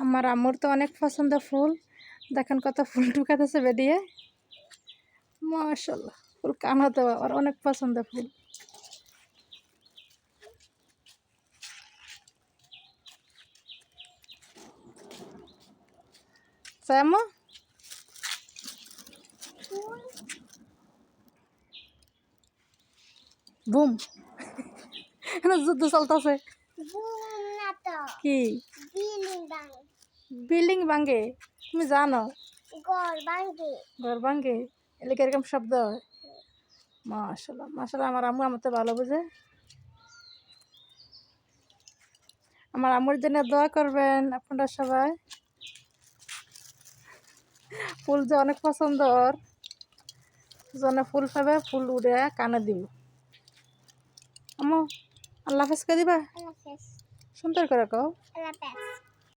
আমার আম্মুর তো অনেক পছন্দ ফুল। দেখেন কত ফুল ঢুকাতেছে বেরিয়ে। মাশাআল্লাহ, ফুল কানাতে আর অনেক পছন্দ ফুল। আম্মু বুম যুদ্ধ চলতেছে কি বিল্ডিং ভাঙ্গে? তুমি জানো ঘর ভাঙ্গে? এলাকা এরকম শব্দ হয়? মাশাআল্লাহ মাশাআল্লাহ, আমার আম্মু আমার তো ভালো বুঝে। আমার আম্মুর জন্য দোয়া করবেন আপনারা সবাই। ফুল যে অনেক পছন্দ ওর, জন্য ফুল পাবে ফুল উড়ে কানে দিব। আম্মু আল্লাহ হাফেজ করে দিবা, সুন্দর করে কও।